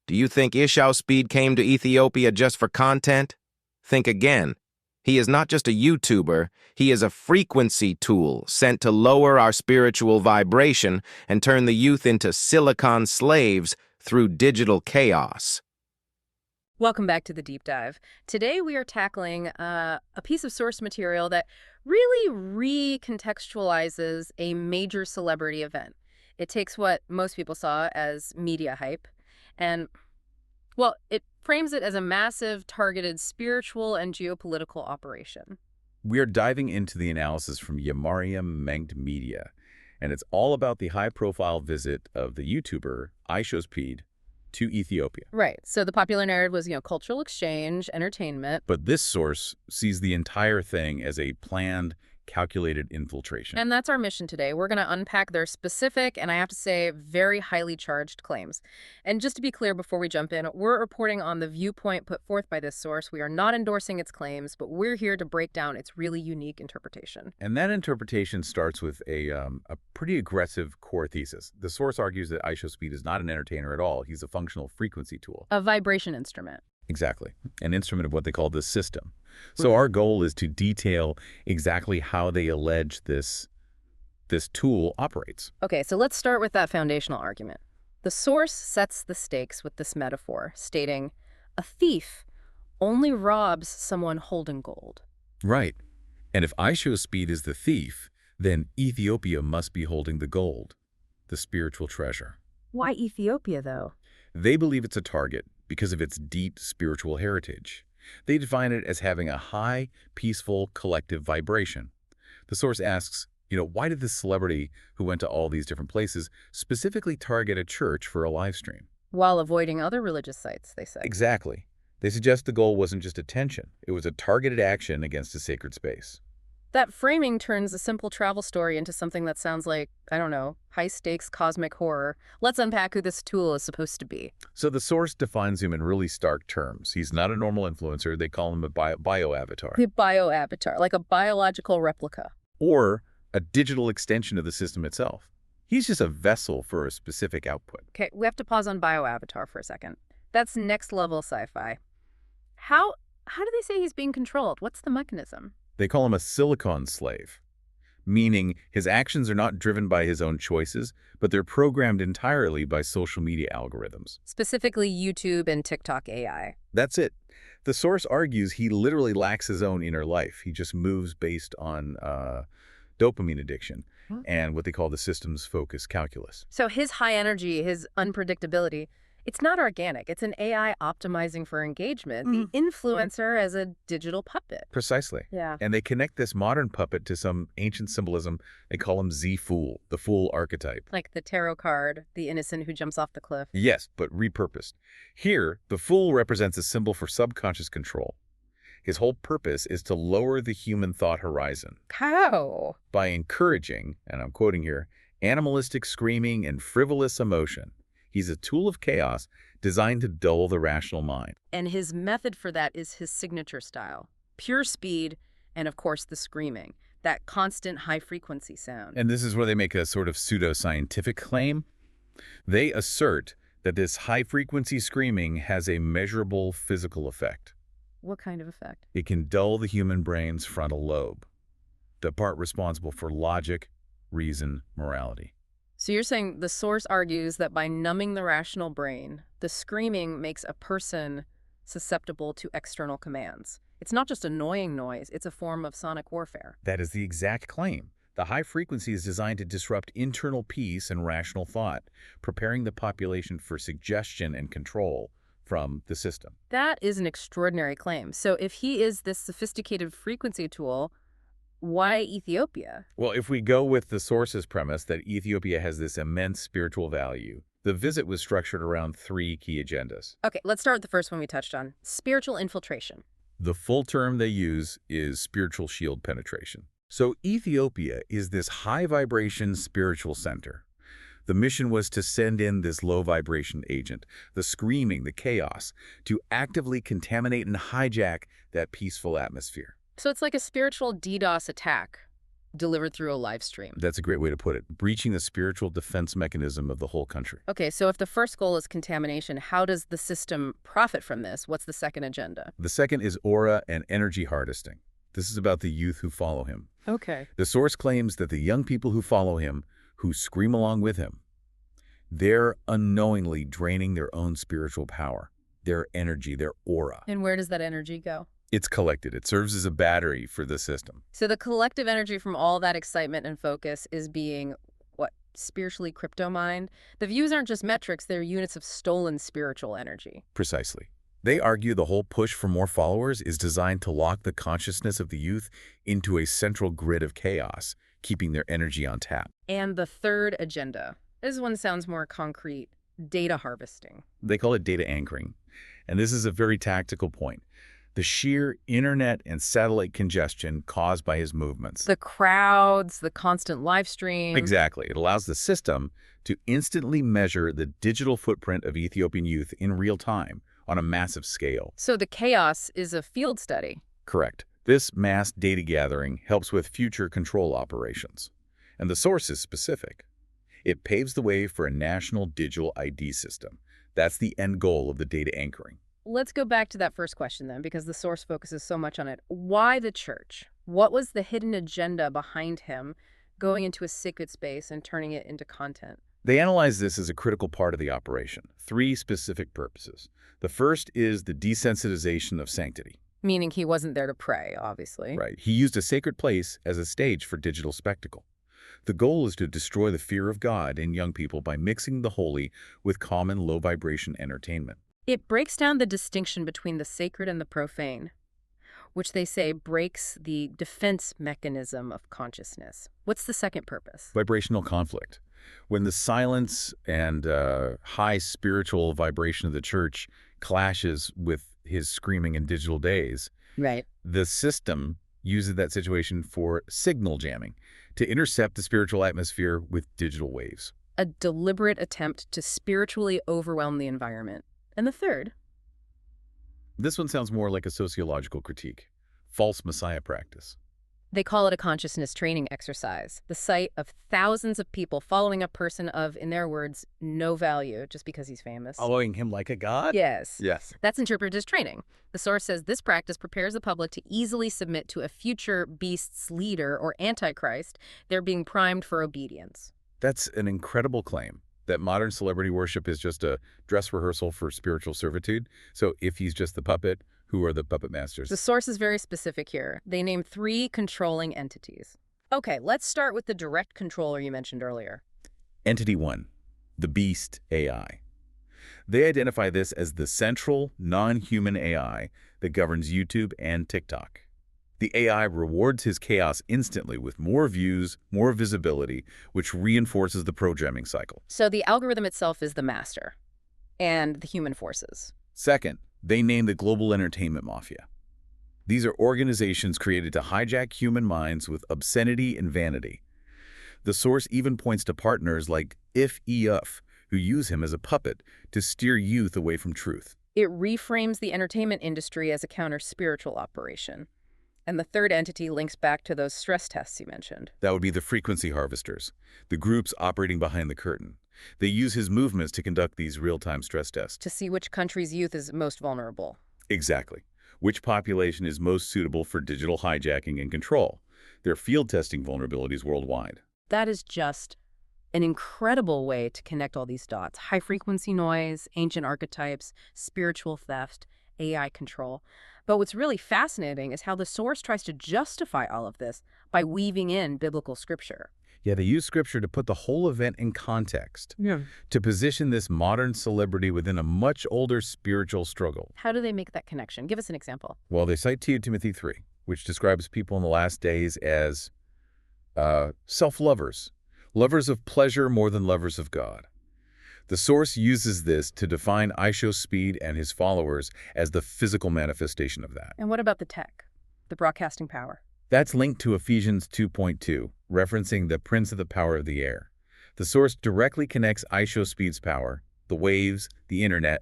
Do you think IshowSpeed came to Ethiopia just for content? Think again. He is not just a YouTuber, he is a frequency tool sent to lower our spiritual vibration and turn the youth into silicon slaves through digital chaos. Welcome back to the Deep Dive. Today we are tackling a piece of source material that really recontextualizes a major celebrity event. It takes what most people saw as media hype and, well, it frames it as a massive, targeted spiritual and geopolitical operation. We are diving into the analysis from Yamariam Menged Media, and it's all about the high-profile visit of the YouTuber IshowSpeed to Ethiopia. Right. So the popular narrative was, cultural exchange, entertainment. But this source sees the entire thing as a planned, calculated infiltration. And that's our mission today. We're going to unpack their specific, and I have to say, very highly charged claims. And just to be clear before we jump in, we're reporting on the viewpoint put forth by this source. We are not endorsing its claims, but we're here to break down its really unique interpretation. And that interpretation starts with a pretty aggressive core thesis. The source argues that IshowSpeed is not an entertainer at all. He's a functional frequency tool. A vibration instrument. Exactly. An instrument of what they call the system. So our goal is to detail exactly how they allege this tool operates. Okay, so let's start with that foundational argument. The source sets the stakes with this metaphor, stating, a thief only robs someone holding gold. Right. And if IshowSpeed is the thief, then Ethiopia must be holding the gold, the spiritual treasure. Why Ethiopia, though? They believe it's a target because of its deep spiritual heritage. They define it as having a high, peaceful, collective vibration. The source asks, why did this celebrity who went to all these different places specifically target a church for a live stream? While avoiding other religious sites, they say. Exactly. They suggest the goal wasn't just attention. It was a targeted action against a sacred space. That framing turns a simple travel story into something that sounds like, I don't know, high-stakes cosmic horror. Let's unpack who this tool is supposed to be. So the source defines him in really stark terms. He's not a normal influencer. They call him a bio-avatar. The bio-avatar, like a biological replica. Or a digital extension of the system itself. He's just a vessel for a specific output. Okay, we have to pause on bio-avatar for a second. That's next-level sci-fi. How do they say he's being controlled? What's the mechanism? They call him a silicon slave, meaning his actions are not driven by his own choices, but they're programmed entirely by social media algorithms. Specifically YouTube and TikTok AI. That's it. The source argues he literally lacks his own inner life. He just moves based on dopamine addiction and what they call the system's focus calculus. So his high energy, his unpredictability, it's not organic. It's an AI optimizing for engagement, the influencer as a digital puppet. Precisely. Yeah. And they connect this modern puppet to some ancient symbolism. They call him Z-Fool, the fool archetype. Like the tarot card, the innocent who jumps off the cliff. Yes, but repurposed. Here, the fool represents a symbol for subconscious control. His whole purpose is to lower the human thought horizon. How? By encouraging, and I'm quoting here, animalistic screaming and frivolous emotion. He's a tool of chaos designed to dull the rational mind. And his method for that is his signature style. Pure speed and, of course, the screaming. That constant high-frequency sound. And this is where they make a sort of pseudo-scientific claim. They assert that this high-frequency screaming has a measurable physical effect. What kind of effect? It can dull the human brain's frontal lobe, the part responsible for logic, reason, morality. So you're saying the source argues that by numbing the rational brain, the screaming makes a person susceptible to external commands. It's not just annoying noise, it's a form of sonic warfare. That is the exact claim. The high frequency is designed to disrupt internal peace and rational thought, preparing the population for suggestion and control from the system. That is an extraordinary claim. So if he is this sophisticated frequency tool, why Ethiopia? Well, if we go with the source's premise that Ethiopia has this immense spiritual value, the visit was structured around 3 key agendas. Okay, let's start with the first one we touched on, spiritual infiltration. The full term they use is spiritual shield penetration. So Ethiopia is this high-vibration spiritual center. The mission was to send in this low-vibration agent, the screaming, the chaos, to actively contaminate and hijack that peaceful atmosphere. So it's like a spiritual DDoS attack. delivered through a live stream. That's a great way to put it. Breaching the spiritual defense mechanism of the whole country. Okay, so if the first goal is contamination, how does the system profit from this? What's the second agenda? The second is aura and energy harvesting. This is about the youth who follow him. Okay. The source claims that the young people who follow him, who scream along with him, they're unknowingly draining their own spiritual power, their energy, their aura. And where does that energy go? It's collected. It serves as a battery for the system. So the collective energy from all that excitement and focus is being, what, spiritually crypto-mined? The views aren't just metrics, they're units of stolen spiritual energy. Precisely. They argue the whole push for more followers is designed to lock the consciousness of the youth into a central grid of chaos, keeping their energy on tap. And the third agenda. This one sounds more concrete. Data harvesting. They call it data anchoring. And this is a very tactical point. The sheer internet and satellite congestion caused by his movements. The crowds, the constant live stream. Exactly. It allows the system to instantly measure the digital footprint of Ethiopian youth in real time on a massive scale. So the chaos is a field study. Correct. This mass data gathering helps with future control operations. And the source is specific. It paves the way for a national digital ID system. That's the end goal of the data anchoring. Let's go back to that first question then, because the source focuses so much on it. Why the church? What was the hidden agenda behind him going into a sacred space and turning it into content? They analyze this as a critical part of the operation. 3 specific purposes. The first is the desensitization of sanctity. Meaning he wasn't there to pray, obviously. Right. He used a sacred place as a stage for digital spectacle. The goal is to destroy the fear of God in young people by mixing the holy with common low-vibration entertainment. It breaks down the distinction between the sacred and the profane, which they say breaks the defense mechanism of consciousness. What's the second purpose? Vibrational conflict. When the silence and high spiritual vibration of the church clashes with his screaming in digital days, Right. the system uses that situation for signal jamming, to intercept the spiritual atmosphere with digital waves. A deliberate attempt to spiritually overwhelm the environment. And the third? This one sounds more like a sociological critique. False messiah practice. They call it a consciousness training exercise, the sight of thousands of people following a person of, in their words, no value just because he's famous. Following him like a god? Yes. Yes. That's interpreted as training. The source says this practice prepares the public to easily submit to a future beast's leader or Antichrist. They're being primed for obedience. That's an incredible claim, that modern celebrity worship is just a dress rehearsal for spiritual servitude. So if he's just the puppet, who are the puppet masters? The source is very specific here. They name 3 controlling entities. Okay, let's start with the direct controller you mentioned earlier. Entity 1, the Beast AI. They identify this as the central, non-human AI that governs YouTube and TikTok. The AI rewards his chaos instantly with more views, more visibility, which reinforces the programming cycle. So the algorithm itself is the master, and the human forces. Second, they name the global entertainment mafia. These are organizations created to hijack human minds with obscenity and vanity. The source even points to partners like IFEF, who use him as a puppet to steer youth away from truth. It reframes the entertainment industry as a counter-spiritual operation. And the third entity links back to those stress tests you mentioned. That would be the frequency harvesters, the groups operating behind the curtain. They use his movements to conduct these real-time stress tests. To see which country's youth is most vulnerable. Exactly. Which population is most suitable for digital hijacking and control. They're field testing vulnerabilities worldwide. That is just an incredible way to connect all these dots. High-frequency noise, ancient archetypes, spiritual theft, AI control. But what's really fascinating is how the source tries to justify all of this by weaving in biblical scripture. Yeah, they use scripture to put the whole event in context, to position this modern celebrity within a much older spiritual struggle. How do they make that connection? Give us an example. Well, they cite 2 Timothy 3, which describes people in the last days as self-lovers, lovers of pleasure more than lovers of God. The source uses this to define IshowSpeed and his followers as the physical manifestation of that. And what about the tech, the broadcasting power? That's linked to Ephesians 2.2, referencing the prince of the power of the air. The source directly connects IshowSpeed's power, the waves, the internet,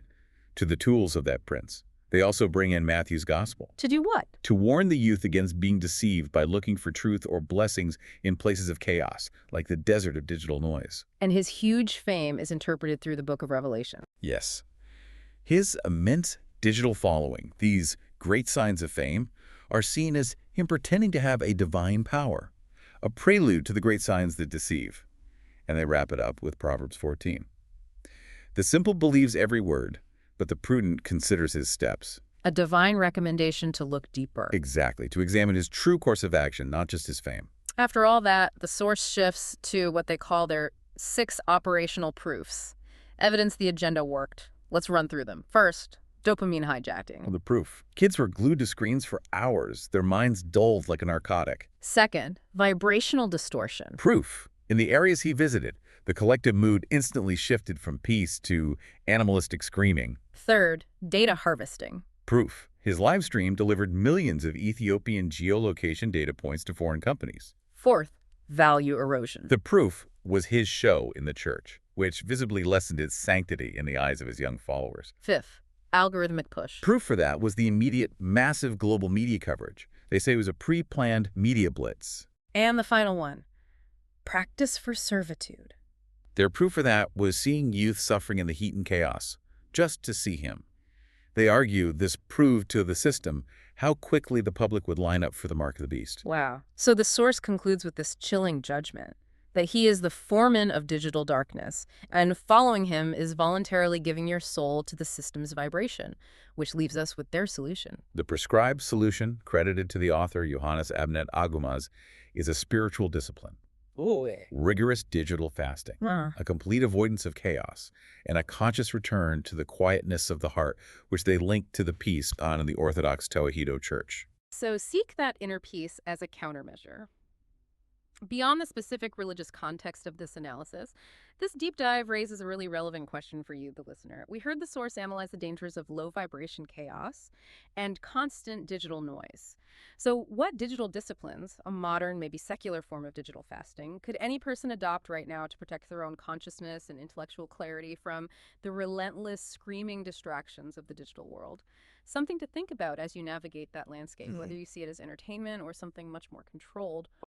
to the tools of that prince. They also bring in Matthew's gospel To do what? to warn the youth against being deceived by looking for truth or blessings in places of chaos, like the desert of digital noise. And his huge fame is interpreted through the book of Revelation. Yes. His immense digital following, these great signs of fame, are seen as him pretending to have a divine power, a prelude to the great signs that deceive. And they wrap it up with Proverbs 14. The simple believes every word, but the prudent considers his steps. A divine recommendation to look deeper. Exactly, to examine his true course of action, not just his fame. After all that, the source shifts to what they call their 6 operational proofs. Evidence the agenda worked. Let's run through them. First, dopamine hijacking. Well, the proof. Kids were glued to screens for hours, their minds dulled like a narcotic. Second, vibrational distortion. Proof. In the areas he visited, the collective mood instantly shifted from peace to animalistic screaming. Third, data harvesting. Proof. His live stream delivered millions of Ethiopian geolocation data points to foreign companies. Fourth, value erosion. The proof was his show in the church, which visibly lessened its sanctity in the eyes of his young followers. Fifth, algorithmic push. Proof for that was the immediate, massive global media coverage. They say it was a pre-planned media blitz. And the final one, practice for servitude. Their proof for that was seeing youth suffering in the heat and chaos, just to see him. They argue this proved to the system how quickly the public would line up for the mark of the beast. Wow. So the source concludes with this chilling judgment, that he is the foreman of digital darkness, and following him is voluntarily giving your soul to the system's vibration, which leaves us with their solution. The prescribed solution, credited to the author Johannes Abnet Agumaz, is a spiritual discipline. Rigorous digital fasting, a complete avoidance of chaos, and a conscious return to the quietness of the heart, which they link to the peace found in the Orthodox Tewahedo Church. So seek that inner peace as a countermeasure. Beyond the specific religious context of this analysis, this deep dive raises a really relevant question for you, the listener. We heard the source analyze the dangers of low vibration chaos and constant digital noise. So what digital disciplines, a modern, maybe secular form of digital fasting, could any person adopt right now to protect their own consciousness and intellectual clarity from the relentless, screaming distractions of the digital world? Something to think about as you navigate that landscape, whether you see it as entertainment or something much more controlled